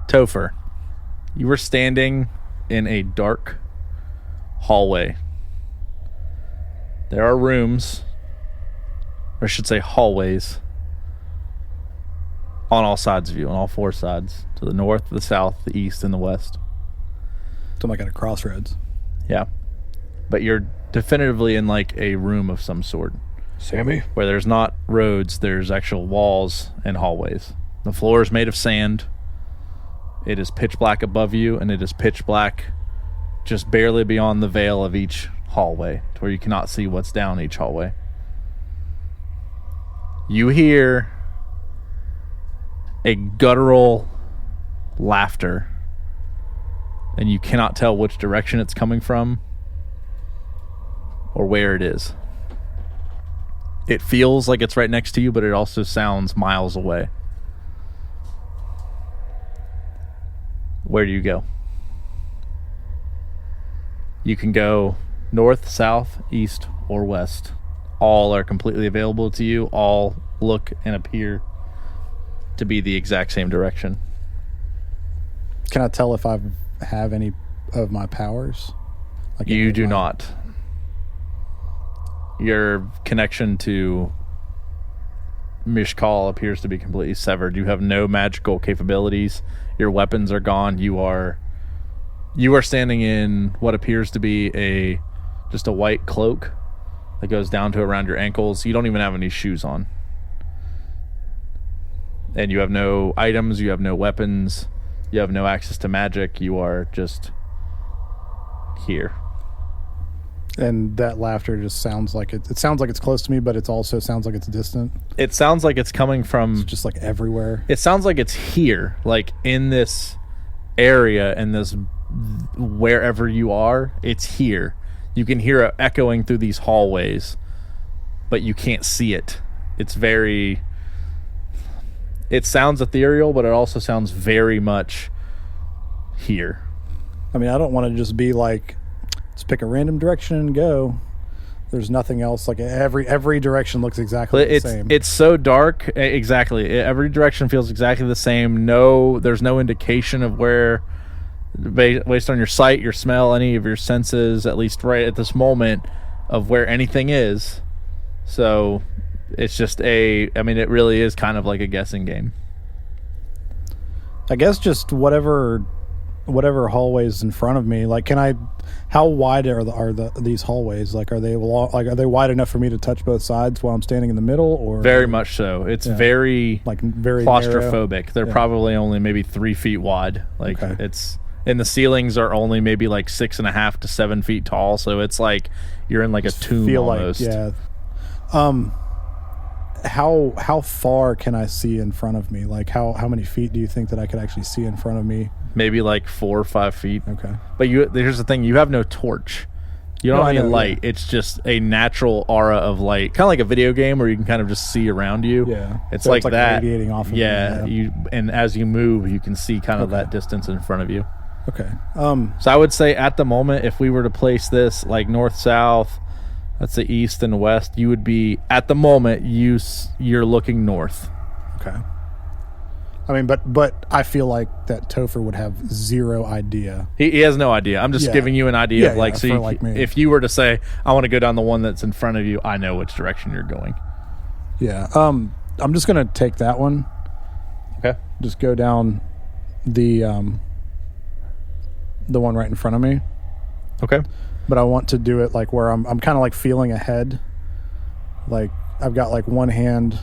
Topher, you were standing in a dark hallway. There are rooms, or I should say hallways, on all sides of you, on all four sides, to the north, the south, the east, and the west. So I'm like at a crossroads. Yeah. But you're definitively in like a room of some sort. Sammy? Where there's not roads, there's actual walls and hallways. The floor is made of sand. It is pitch black above you, and it is pitch black just barely beyond the veil of each hallway, to where you cannot see what's down each hallway. You hear a guttural laughter, and you cannot tell which direction it's coming from or where it is. It feels like it's right next to you, but it also sounds miles away. Where do you go? You can go north, south, east, or west. All are completely available to you. All look and appear to be the exact same direction. Can I tell if I have any of my powers? Like you do not. Your connection to Mishkal appears to be completely severed. You have no magical capabilities. Your weapons are gone. You are standing in what appears to be just a white cloak that goes down to around your ankles. You don't even have any shoes on. And you have no items, you have no weapons, you have no access to magic. You are just here. And that laughter just sounds like it sounds like it's close to me, but it also sounds like it's distant. It sounds like it's coming from... It's just like everywhere. It sounds like it's here, like in this area, in this... wherever you are, it's here. You can hear it echoing through these hallways, but you can't see it. It sounds ethereal, but it also sounds very much here. I mean, I don't want to just be like, let's pick a random direction and go. There's nothing else. Like every direction looks exactly the same. It's so dark. Exactly. Every direction feels exactly the same. There's no indication of where, based on your sight, your smell, any of your senses, at least right at this moment, of where anything is. So it's just it really is kind of like a guessing game. I guess just whatever hallways in front of me. Like, how wide are these hallways? Like, are they wide enough for me to touch both sides while I'm standing in the middle? Or very much so. It's very claustrophobic. Narrow. They're probably only maybe 3 feet wide. Like and the ceilings are only maybe like 6.5 to 7 feet tall. So it's like you're in like a tomb almost. How far can I see in front of me? Like how many feet do you think that I could actually see in front of me? Maybe like 4 or 5 feet. Okay. But here's the thing: you have no torch. You don't have any light. Yeah. It's just a natural aura of light, kind of like a video game where you can kind of just see around you. Yeah. It's like that. Radiating off of you, and as you move, you can see kind of that distance in front of you. Okay. So I would say at the moment, if we were to place this like north, south, that's the east and west, you would be at the moment you're looking north. Okay. I mean, but I feel like that Topher would have zero idea. He has no idea. I'm just giving you an idea of if you were to say, I want to go down the one that's in front of you, I know which direction you're going. Yeah. I'm just gonna take that one. Okay. Just go down the one right in front of me. Okay. But I want to do it like where I'm kind of like feeling ahead. Like I've got like one hand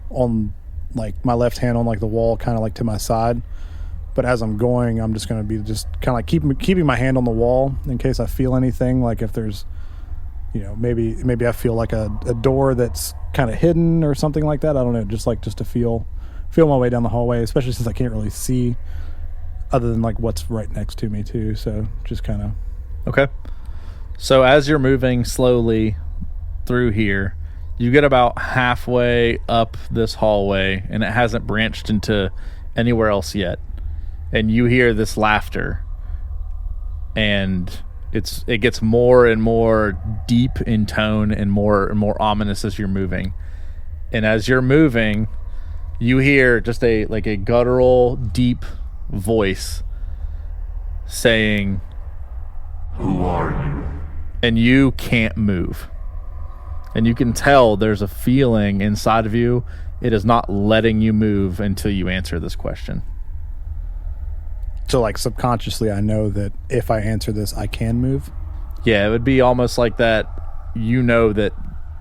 on like my left hand on like the wall, kind of like to my side. But as I'm going, I'm just going to be just kind of like keeping my hand on the wall in case I feel anything. Like if there's, maybe I feel like a door that's kind of hidden or something like that. I don't know. Just to feel my way down the hallway, especially since I can't really see other than like what's right next to me too. So just kind of. Okay. So as you're moving slowly through here, you get about halfway up this hallway, and it hasn't branched into anywhere else yet. And you hear this laughter, and it gets more and more deep in tone and more ominous as you're moving. And as you're moving, you hear just a guttural, deep voice saying, Who are you? and you can't move. And you can tell there's a feeling inside of you. It is not letting you move until you answer this question. So, like, subconsciously, I know that if I answer this, I can move. Yeah, it would be almost like that. You know that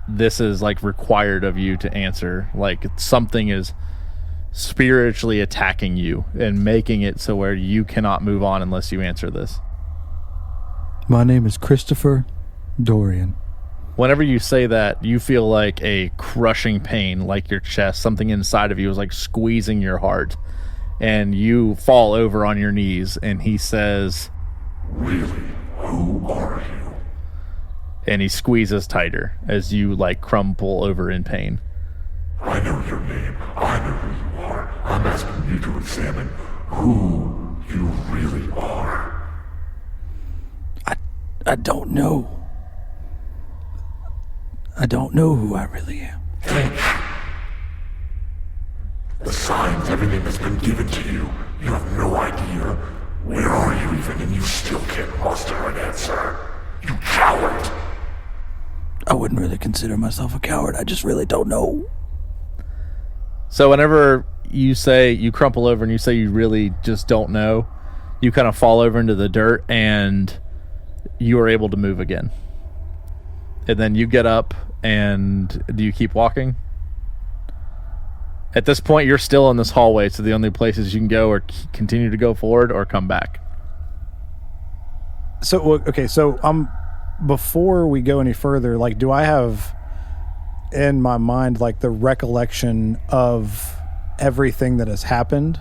this is like required of you to answer. Like something is spiritually attacking you and making it so where you cannot move on unless you answer this. My name is Christopher Dorian. Whenever you say that, you feel like a crushing pain, like your chest, something inside of you is like squeezing your heart, and you fall over on your knees, and he says, Really? Who are you? and he squeezes tighter as you like crumple over in pain. I know your name. I know who you are. I'm asking you to examine who you really are. I don't know. I don't know who I really am. The signs, everything that's been given to you, you have no idea. Where are you even, and you still can't muster an answer? You coward! I wouldn't really consider myself a coward. I just really don't know. So whenever you say, you crumple over and you say you really just don't know, you kind of fall over into the dirt and you are able to move again. And then you get up, and do you keep walking? At this point, you're still in this hallway, so the only places you can go are continue to go forward or come back. So, okay, so before we go any further, like, do I have in my mind, like, the recollection of everything that has happened?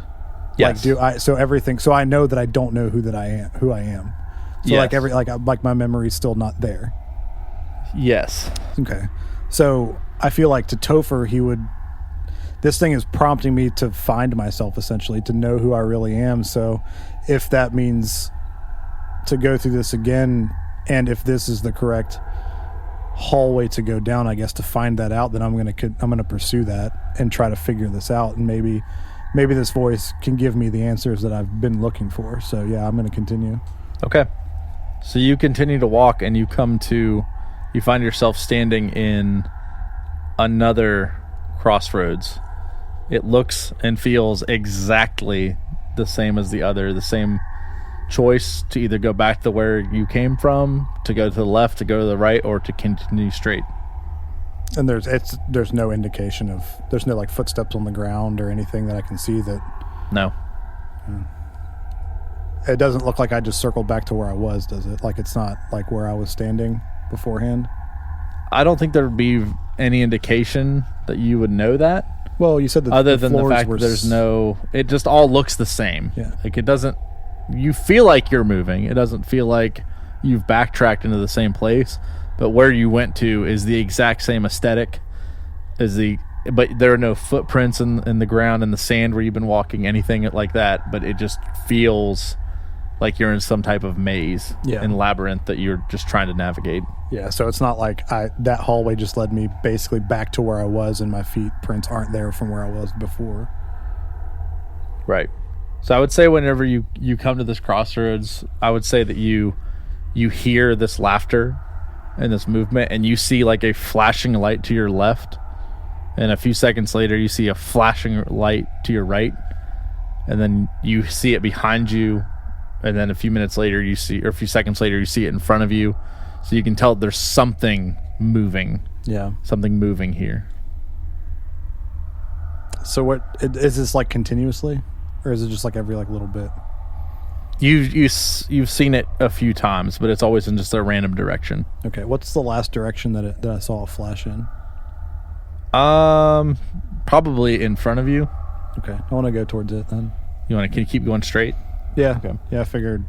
Yes. Like, so I know that I don't know who I am. So, Yes. like my memory's still not there. Yes. Okay. So I feel like to Topher, this thing is prompting me to find myself, essentially, to know who I really am. So if that means to go through this again, and if this is the correct hallway to go down, I guess, to find that out, then I'm gonna pursue that and try to figure this out. And maybe this voice can give me the answers that I've been looking for. So yeah, I'm gonna continue. Okay. So you continue to walk, and you find yourself standing in another crossroads. It looks and feels exactly the same as the other, the same choice to either go back to where you came from, to go to the left, to go to the right, or to continue straight. And there's no indication there's no like footsteps on the ground or anything that I can see that. No. It doesn't look like I just circled back to where I was, does it? Like, it's not like where I was standing beforehand? I don't think there would be any indication that you would know that. Well, you said that other than the fact that there's it just all looks the same. Yeah. Like, it doesn't, you feel like you're moving. It doesn't feel like you've backtracked into the same place, but where you went to is the exact same aesthetic but there are no footprints in the ground, in the sand where you've been walking, anything like that, but it just feels like you're in some type of maze and labyrinth that you're just trying to navigate. Yeah, so it's not like that hallway just led me basically back to where I was, and my feet prints aren't there from where I was before. Right. So I would say whenever you come to this crossroads, I would say that you hear this laughter and this movement, and you see like a flashing light to your left, and a few seconds later you see a flashing light to your right, and then you see it behind you, and then a few seconds later you see it in front of you. So you can tell there's something moving. Yeah. Something moving here. So what is this, like, continuously, or is it just like every like little bit? You've seen it a few times, but it's always in just a random direction. Okay. What's the last direction that I saw a flash in? Probably in front of you. Okay. I want to go towards it then. Can you keep going straight? Yeah. Okay. Yeah, I figured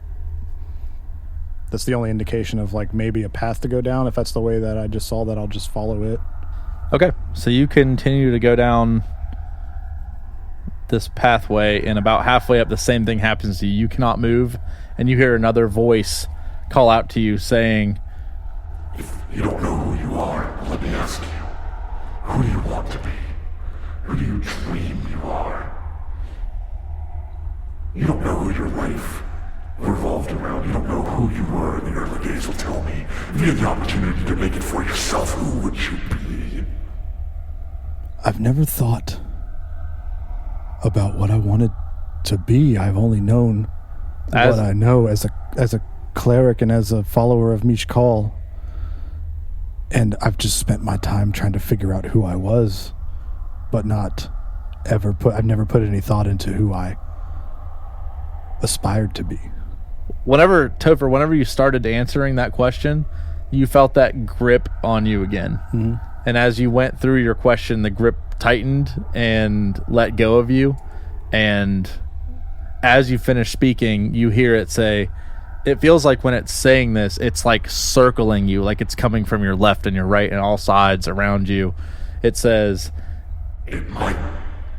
that's the only indication of like maybe a path to go down. If that's the way that I just saw that, I'll just follow it. Okay. So you continue to go down this pathway, and about halfway up, the same thing happens to you. You cannot move, and you hear another voice call out to you saying, If you don't know who you are, let me ask you. Who do you want to be? Who do you dream you are? You don't know please will tell me, if you had the opportunity to make it for yourself, who would you be? I've never thought about what I wanted to be. I've only known what I know as a cleric and as a follower of Mishkal. And I've just spent my time trying to figure out who I was, but I've never put any thought into who I aspired to be. Topher, whenever you started answering that question, you felt that grip on you again. Mm-hmm. And as you went through your question, the grip tightened and let go of you. And as you finish speaking, you hear it say, it feels like when it's saying this, it's like circling you, like it's coming from your left and your right and all sides around you. It says, "It might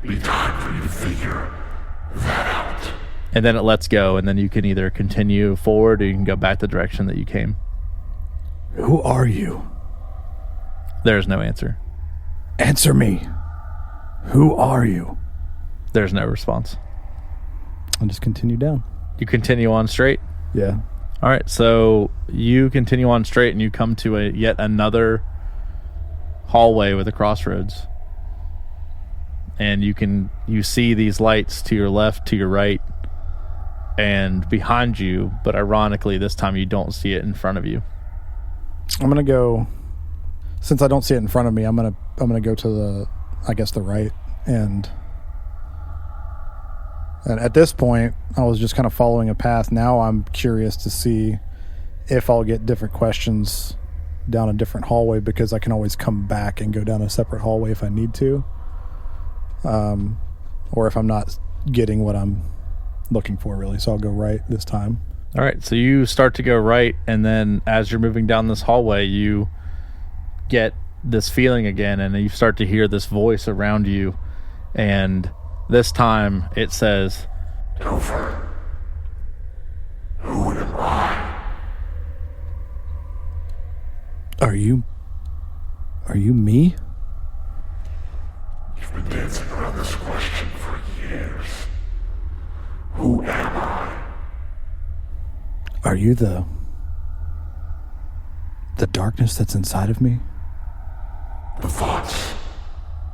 be time for you to figure that out." And then it lets go, and then you can either continue forward or you can go back the direction that you came. Who are you? There's no answer. Answer me. Who are you? There's no response. I'll just continue down. You continue on straight? Yeah. All right, so you continue on straight and you come to yet another hallway with a crossroads. And you see these lights to your left, to your right, and behind you, but ironically this time you don't see it in front of you. I'm going to go, since I don't see it in front of me, I'm going to go to the right, and at this point I was just kind of following a path. Now I'm curious to see if I'll get different questions down a different hallway, because I can always come back and go down a separate hallway if I need to, or if I'm not getting what I'm looking for, really. So I'll go right this time. All right, so you start to go right, and then as you're moving down this hallway, you get this feeling again, and you start to hear this voice around you, and this time it says, "Topher, who am I?" Are you me? You've been dancing around this question for years. Who am I? Are you the darkness that's inside of me? The thoughts,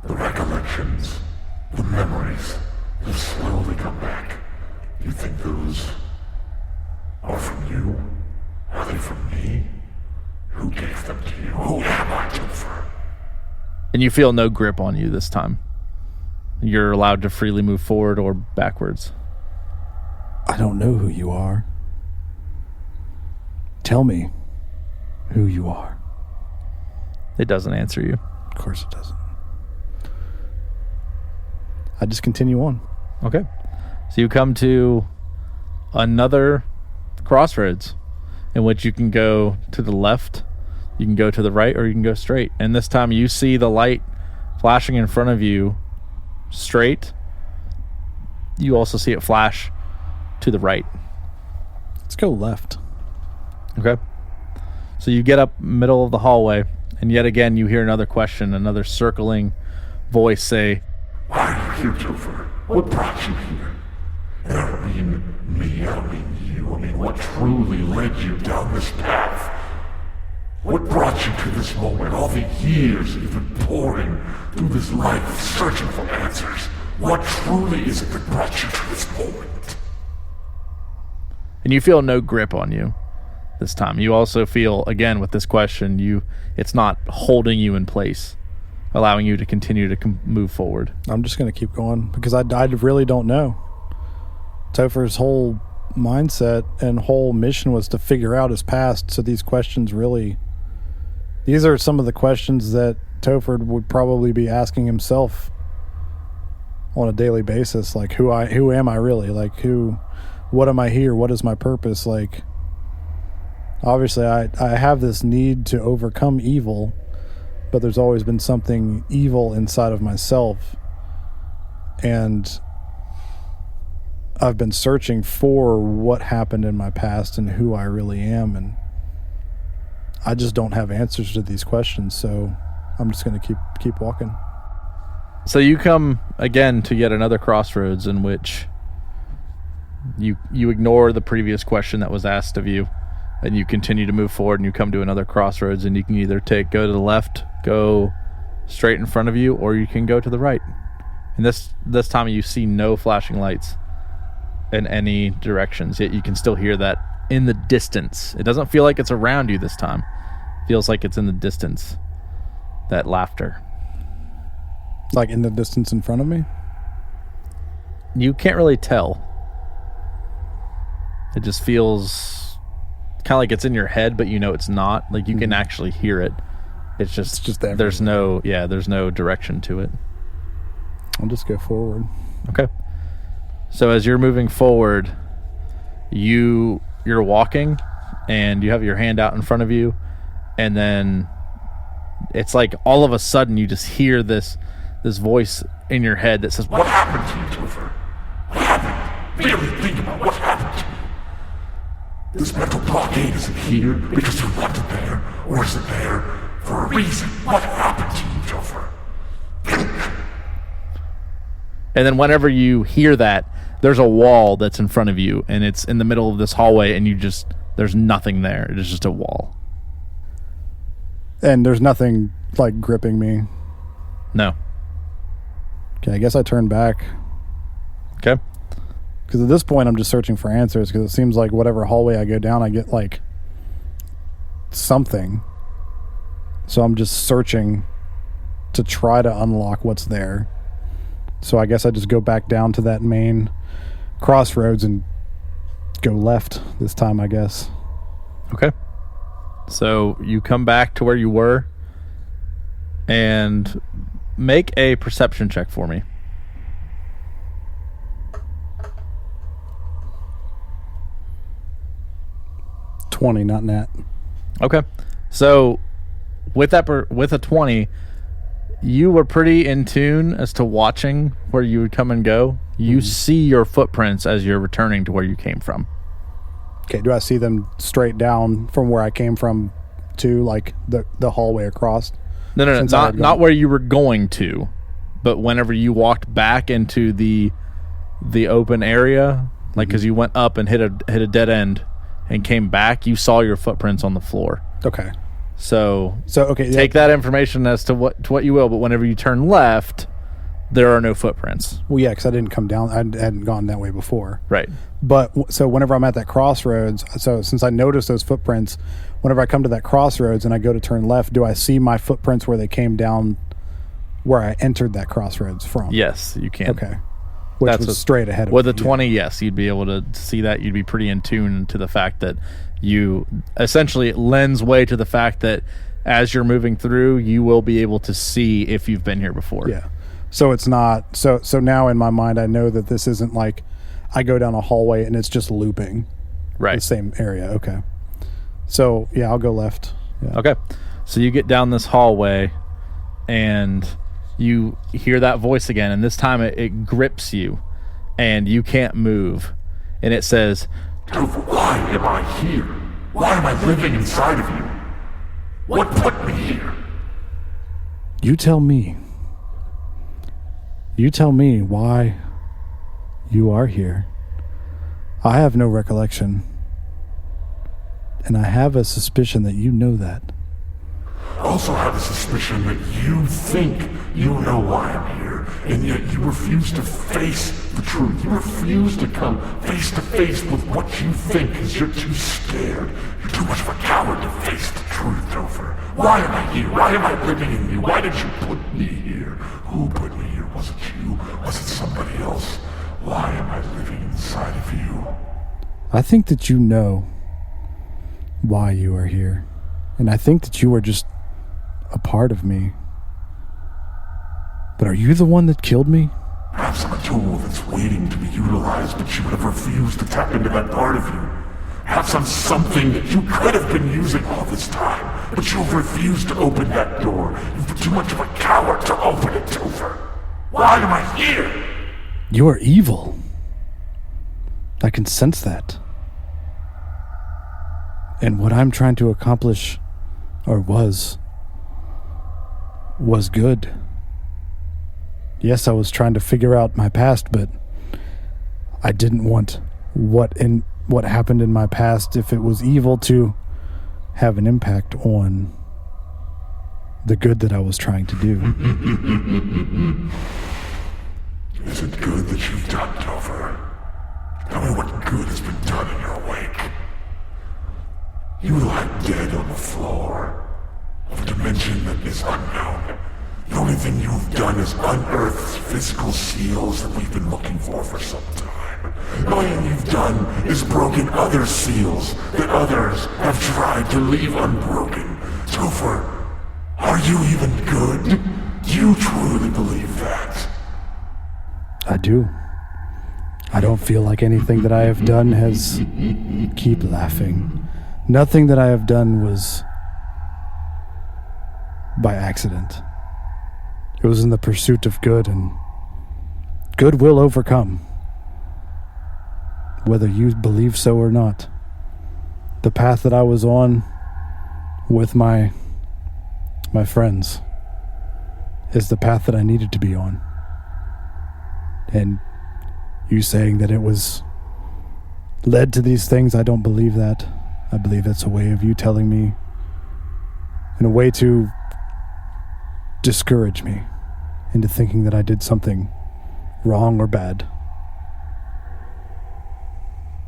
the recollections, the memories that slowly come back. You think those are from you? Are they from me? Who gave them to you? Who am I, Topher? and you feel no grip on you this time. You're allowed to freely move forward or backwards. I don't know who you are. Tell me who you are. It doesn't answer you. Of course it doesn't. I just continue on. Okay. So you come to another crossroads in which you can go to the left, you can go to the right, or you can go straight. And this time you see the light flashing in front of you straight. You also see it flash to the right. Let's go left. Okay. So you get up middle of the hallway, and yet again you hear another question, another circling voice say, "Why are you here, Topher? What brought you here? And I don't mean me, I don't mean you. I mean what truly led you down this path. What brought you to this moment? All the years that you've been pouring through this life, searching for answers. What truly is it that brought you to this moment?" And you feel no grip on you this time. You also feel, again, with this question, it's not holding you in place, allowing you to continue to move forward. I'm just going to keep going because I really don't know. Topher's whole mindset and whole mission was to figure out his past. So these are some of the questions that Topher would probably be asking himself on a daily basis. Like, who am I really? Like, what am I here? What is my purpose? Like, obviously I have this need to overcome evil, but there's always been something evil inside of myself. And I've been searching for what happened in my past and who I really am. And I just don't have answers to these questions. So I'm just going to keep walking. So you come again to yet another crossroads in which you ignore the previous question that was asked of you, and you continue to move forward, and you come to another crossroads, and you can either go to the left, go straight in front of you, or you can go to the right. And this time you see no flashing lights in any directions, yet you can still hear that in the distance. It doesn't feel like it's around you this time. It feels like it's in the distance, that laughter. Like in the distance in front of me? You can't really tell. It just feels kind of like it's in your head, but you know it's not. Like you can actually hear it. It's just everywhere. there's no direction to it. I'll just go forward. Okay. So as you're moving forward, you're walking, and you have your hand out in front of you, and then it's like all of a sudden you just hear this voice in your head that says, What happened to you, Topher? What happened? Really think about what happened to you. This mental blockade isn't here because you left it there, or is it there for a reason? What happened to you, Topher? And then whenever you hear that, there's a wall that's in front of you, and it's in the middle of this hallway, and there's nothing there. It is just a wall. And there's nothing like gripping me. No. Okay, I guess I turn back. Okay. Because at this point, I'm just searching for answers, because it seems like whatever hallway I go down, I get like something. So I'm just searching to try to unlock what's there. So I guess I just go back down to that main crossroads and go left this time, I guess. Okay. So you come back to where you were and make a perception check for me. $20, not nat. Okay. So with a 20, you were pretty in tune as to watching where you would come and go. You see your footprints as you're returning to where you came from. Okay, do I see them straight down from where I came from to like the hallway across? No, not where you were going to, but whenever you walked back into the open area, like because you went up and hit a dead end and came back, you saw your footprints on the floor. Okay. So okay, take that information as to what you will, but whenever you turn left, there are no footprints. Well, yeah, because I didn't come down. I hadn't gone that way before. Right. But so whenever I'm at that crossroads, so since I noticed those footprints, whenever I come to that crossroads and I go to turn left, do I see my footprints where they came down where I entered that crossroads from? Yes, you can. Okay. Which was straight ahead of me. With a 20, yes, you'd be able to see that. You'd be pretty in tune to the fact that you essentially it lends way to the fact that as you're moving through, you will be able to see if you've been here before. Yeah. So it's not so now in my mind I know that this isn't like I go down a hallway and it's just looping. Right. The same area. Okay. So yeah, I'll go left. Yeah. Okay. So you get down this hallway and you hear that voice again, and this time it grips you and you can't move. And it says, Topher, why am I here? Why am I living inside of you? What put me here? You tell me. You tell me why you are here. I have no recollection. And I have a suspicion that you know that. I also have a suspicion that you think you know why I'm here, and yet you refuse to face the truth. You refuse to come face to face with what you think because you're too scared. You're too much of a coward to face the truth, Topher. Why am I here? Why am I living in you? Why did you put me here? Who put me here? Was it you? Was it somebody else? Why am I living inside of you? I think that you know why you are here. And I think that you are just a part of me. But are you the one that killed me? Perhaps I'm a tool that's waiting to be utilized, but you would have refused to tap into that part of you. Perhaps I'm something that you could have been using all this time, but you've refused to open that door. You've been too much of a coward to open it, Topher. Why am I here? You are evil. I can sense that. And what I'm trying to accomplish, or was good. Yes, I was trying to figure out my past, but I didn't want what what happened in my past, if it was evil, to have an impact on the good that I was trying to do. Is it good that you've done, Topher? Tell me what good has been done in your wake. You lie dead on the floor of a dimension that is unknown. The only thing you've done is unearth physical seals that we've been looking for some time. The only thing you've done is broken other seals that others have tried to leave unbroken. Topher, are you even good? Do you truly believe that? I do. I don't feel like anything that I have done has... Keep laughing. Nothing that I have done was by accident. It was in the pursuit of good, and good will overcome. Whether you believe so or not. The path that I was on with my friends is the path that I needed to be on. And you saying that it was led to these things, I don't believe that. I believe that's a way of you telling me, and a way to discourage me into thinking that I did something wrong or bad.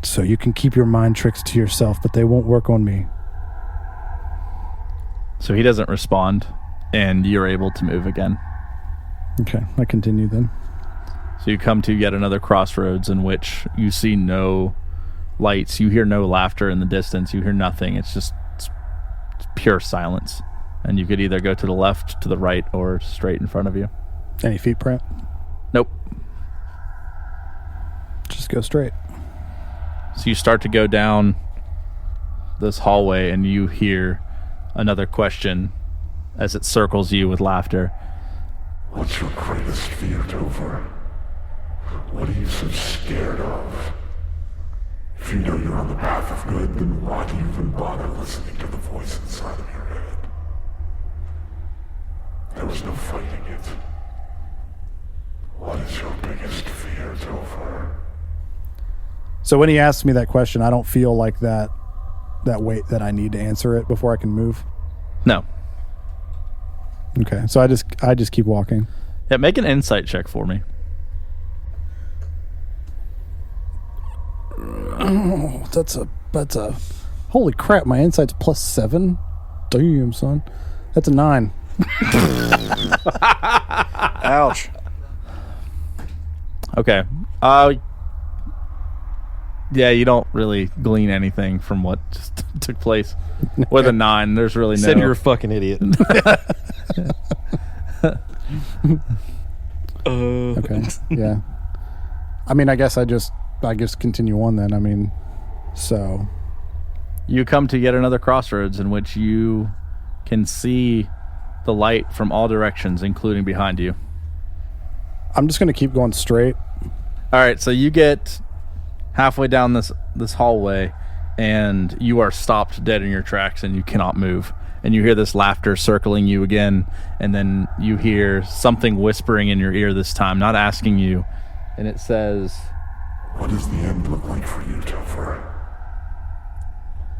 So you can keep your mind tricks to yourself, but they won't work on me. So he doesn't respond, and you're able to move again. Okay, I continue then. So you come to yet another crossroads in which you see no lights. You hear no laughter in the distance. You hear nothing. It's pure silence. And you could either go to the left, to the right, or straight in front of you. Any feet print? Nope. Just go straight. So you start to go down this hallway, and you hear another question as it circles you with laughter. What's your greatest fear, Topher? What are you so scared of? If you know you're on the path of good, then why do you even bother listening to the voice inside of your head? There was no fighting it. What is your biggest fear, Topher? So when he asks me that question, I don't feel like that weight that I need to answer it before I can move. No. Okay, so I just keep walking. Yeah, make an insight check for me. Oh, that's a holy crap, my insight's +7. Damn, son. That's a 9. Ouch. Okay. Yeah, you don't really glean anything from what just took place. With a 9, there's really no... Said you're a fucking idiot. Okay, yeah. I mean, I guess I just continue on then. I mean, so... You come to yet another crossroads in which you can see the light from all directions, including behind you. I'm just going to keep going straight. All right, so you get halfway down this hallway, and you are stopped dead in your tracks, and you cannot move. And you hear this laughter circling you again, and then you hear something whispering in your ear this time, not asking you, and it says... What does the end look like for you, Topher?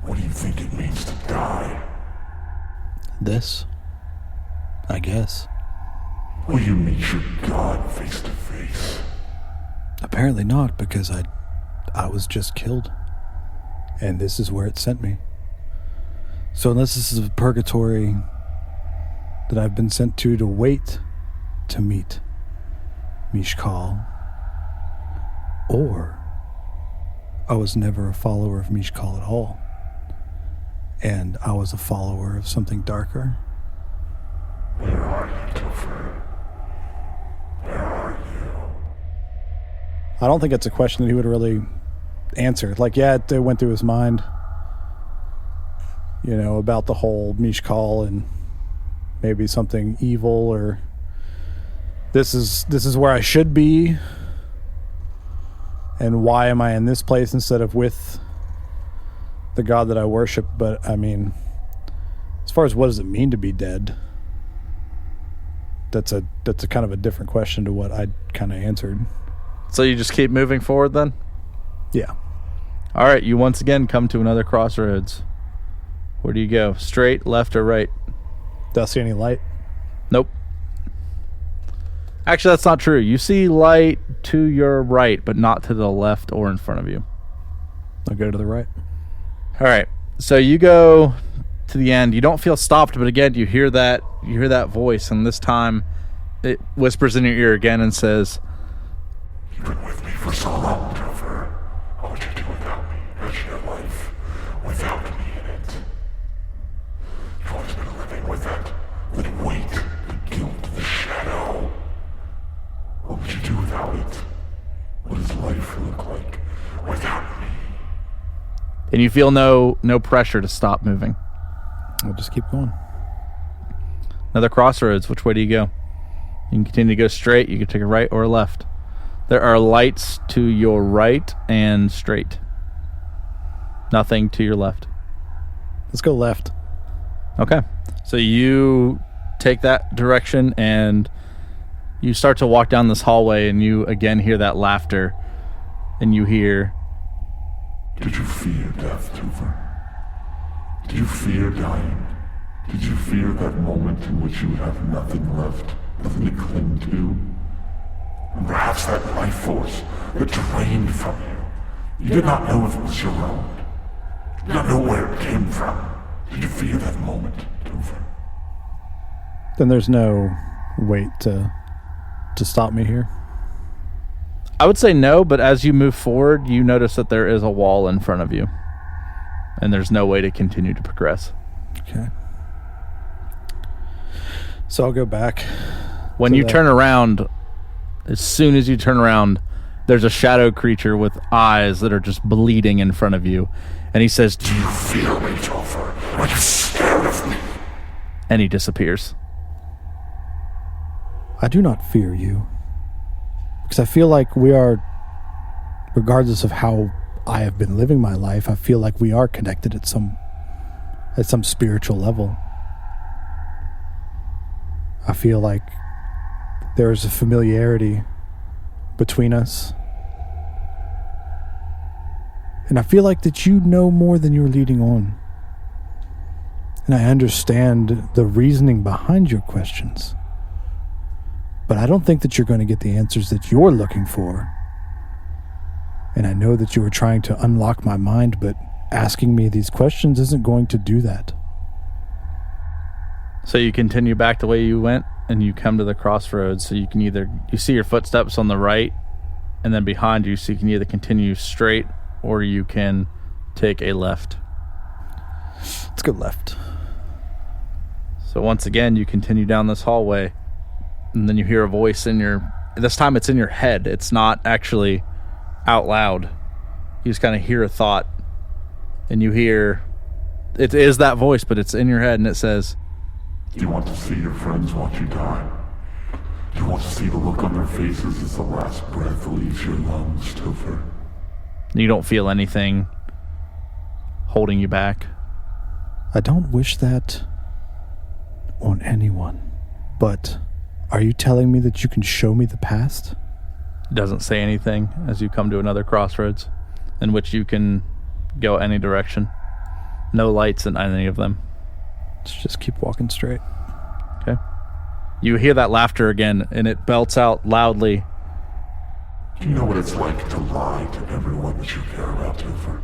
What do you think it means to die? This, I guess. Will you meet your God face to face? Apparently not, because I was just killed. And this is where it sent me. So unless this is a purgatory that I've been sent to wait to meet Mishkal, or I was never a follower of Mishkal at all, and I was a follower of something darker. Where are you, Topher? Where are you? I don't think it's a question that he would really answer. Like, yeah, it went through his mind, you know, about the whole Mishkal and maybe something evil, or this is where I should be, and why am I in this place instead of with the God that I worship. But I mean, as far as what does it mean to be dead, that's a kind of a different question to what I kind of answered. So you just keep moving forward then? Yeah. All right, you once again come to another crossroads. Where do you go? Straight, left, or right? Do I see any light? Nope. Actually, that's not true. You see light to your right, but not to the left or in front of you. I'll go to the right. All right. So you go to the end. You don't feel stopped, but again, you hear that voice, and this time it whispers in your ear again and says, You've been with me for so long, Topher. What would you do without me? Imagine your life without me in it. You've always been living with that weight, the guilt, the shadow. What would you do without it? What does life look like without me? and you feel no pressure to stop moving. I'll just keep going. Another crossroads. Which way do you go? You can continue to go straight. You can take a right or a left. There are lights to your right and straight. Nothing to your left. Let's go left. Okay. So you take that direction and you start to walk down this hallway, and you again hear that laughter, and you hear, Did you fear death, Topher? Did you fear dying? Did you fear that moment in which you have nothing left, nothing to cling to? And perhaps that life force that drained from you. You did not know if it was your own. You did not know where it came from. Did you fear that moment, Topher? Then there's no weight to stop me here. I would say no, but as you move forward, you notice that there is a wall in front of you, and there's no way to continue to progress. Okay. So I'll go back. When you turn around, as soon as you turn around, there's a shadow creature with eyes that are just bleeding in front of you. And he says, Do you fear me, Topher? Are you scared of me? and he disappears. I do not fear you. Because I feel like we are, regardless of how I have been living my life, I feel like we are connected at some spiritual level. I feel like there is a familiarity between us. And I feel like that you know more than you're leading on. And I understand the reasoning behind your questions. But I don't think that you're going to get the answers that you're looking for. And I know that you were trying to unlock my mind, but asking me these questions isn't going to do that. So you continue back the way you went, and you come to the crossroads. So you can you see your footsteps on the right, and then behind you, so you can either continue straight or you can take a left. Let's go left. So once again, you continue down this hallway, and then you hear a voice this time it's in your head. It's not actually out loud. You just kind of hear a thought, and you hear, it is that voice, but it's in your head, and it says, Do you want to see your friends watch you die? Do you want to see the look on their faces as the last breath leaves your lungs, Topher? you don't feel anything holding you back. I don't wish that on anyone. But are you telling me that you can show me the past? It doesn't say anything as you come to another crossroads in which you can go any direction. No lights in any of them. Let's just keep walking straight. Okay. You hear that laughter again, and it belts out loudly. Do you know what it's like to lie to everyone that you care about, Topher?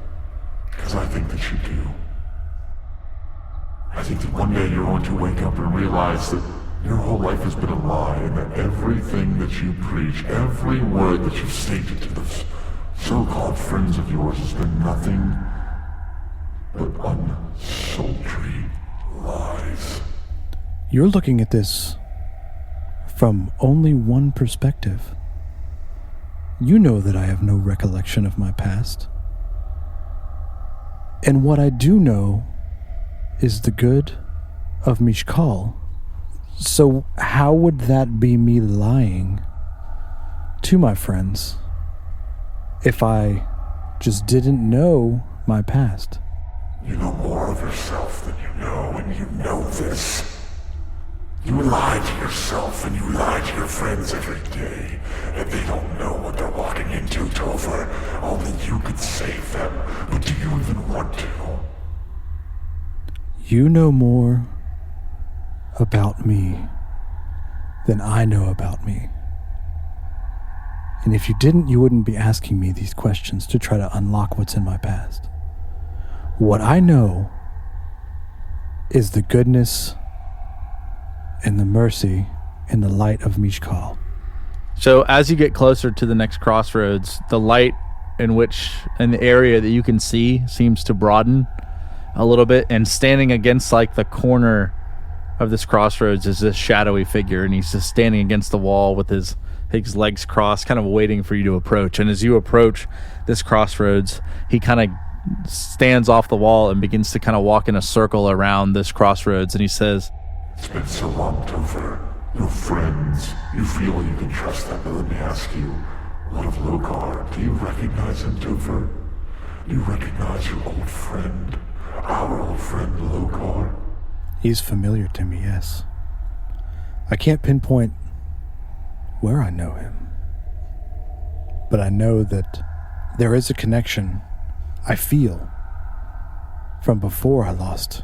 Because I think that you do. I think that one day you're going to wake up and realize that your whole life has been a lie, and that everything that you preach, every word that you've stated to those so-called friends of yours has been nothing but unsultry lies. You're looking at this from only one perspective. You know that I have no recollection of my past. And what I do know is the good of Mishkal. So how would that be me lying to my friends if I just didn't know my past? You know more of yourself than you know, and you know this. You lie to yourself and you lie to your friends every day, and they don't know what they're walking into, Topher. Only you could save them, but do you even want to? You know more about me than I know about me. And if you didn't, you wouldn't be asking me these questions to try to unlock what's in my past. What I know is the goodness and the mercy and the light of Mishkal. So as you get closer to the next crossroads, the light in the area that you can see seems to broaden a little bit, and standing against like the corner of this crossroads is this shadowy figure, and he's just standing against the wall with his legs crossed, kind of waiting for you to approach. And as you approach this crossroads, he kind of stands off the wall and begins to kind of walk in a circle around this crossroads, and he says, It's been so long, Topher. Your friends, you feel you can trust them, but let me ask you, what of Lokar? Do you recognize him, Topher? Do you recognize your old friend, our old friend Lokar? He's familiar to me, yes. I can't pinpoint where I know him, but I know that there is a connection I feel from before I lost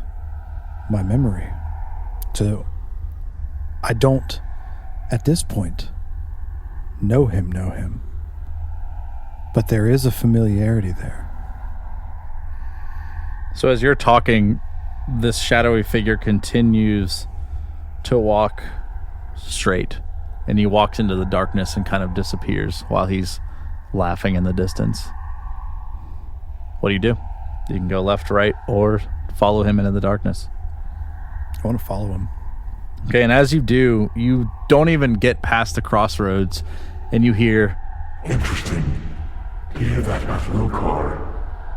my memory. So I don't, at this point, know him, but there is a familiarity there. So as you're talking, this shadowy figure continues to walk straight, and he walks into the darkness and kind of disappears while he's laughing in the distance. What do? You can go left, right, or follow him into the darkness. I want to follow him. Okay, and as you do, you don't even get past the crossroads, and you hear, Interesting. Do you hear that about Lokar?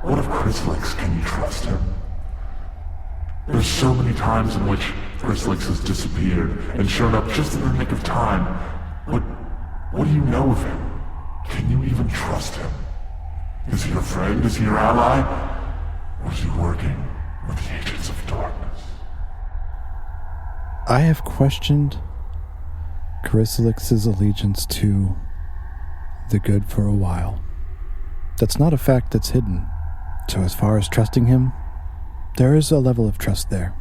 What of Chrysalix? Can you trust him? There's so many times in which Chrysalix has disappeared and shown up just in the nick of time. But what do you know of him? Can you even trust him? Is he your friend? Is he your ally? Or is he working with the agents of darkness? I have questioned Chrysalix's allegiance to the good for a while. That's not a fact that's hidden. So as far as trusting him, there is a level of trust there.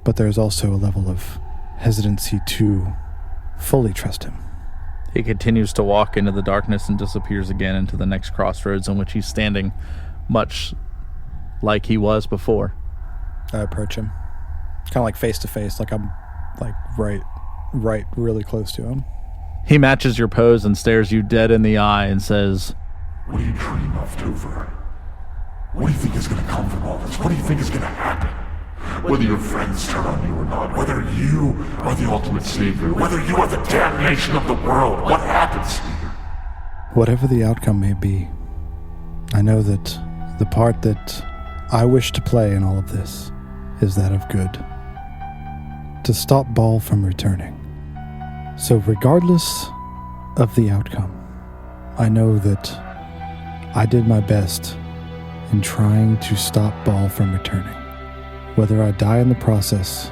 But there is also a level of hesitancy to fully trust him. he continues to walk into the darkness and disappears again into the next crossroads in which he's standing, much like he was before. I approach him, kind of like face to face, like I'm like right really close to him. He matches your pose and stares you dead in the eye and says, "What do you dream of, Topher? What do you think is going to come from all this? What do you think is going to happen? Whether your friends turn on you or not, whether you are the ultimate savior, whether you are the damnation of the world, what happens here?" Whatever the outcome may be, I know that the part that I wish to play in all of this is that of good. To stop Ball from returning. So regardless of the outcome, I know that I did my best in trying to stop Ball from returning. Whether I die in the process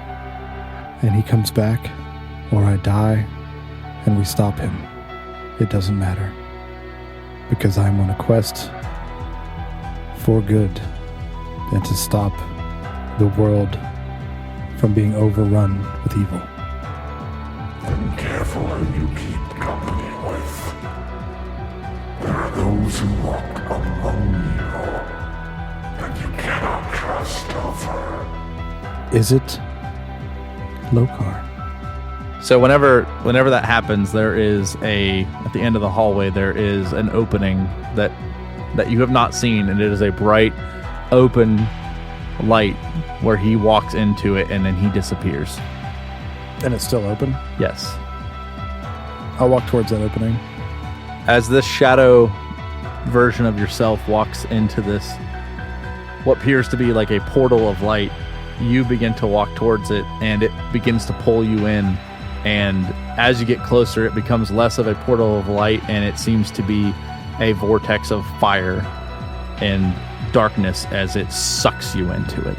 and he comes back, or I die and we stop him, it doesn't matter. Because I'm on a quest for good and to stop the world from being overrun with evil. Then careful who you keep company with. There are those who walk among you that you cannot trust, Topher. Is it Lokar? so whenever that happens, there is at the end of the hallway, there is an opening that you have not seen, and it is a bright, open light where he walks into it and then he disappears. And it's still open? Yes. I'll walk towards that opening. As this shadow version of yourself walks into this, what appears to be like a portal of light, you begin to walk towards it and it begins to pull you in. And as you get closer, it becomes less of a portal of light and it seems to be a vortex of fire and darkness as it sucks you into it.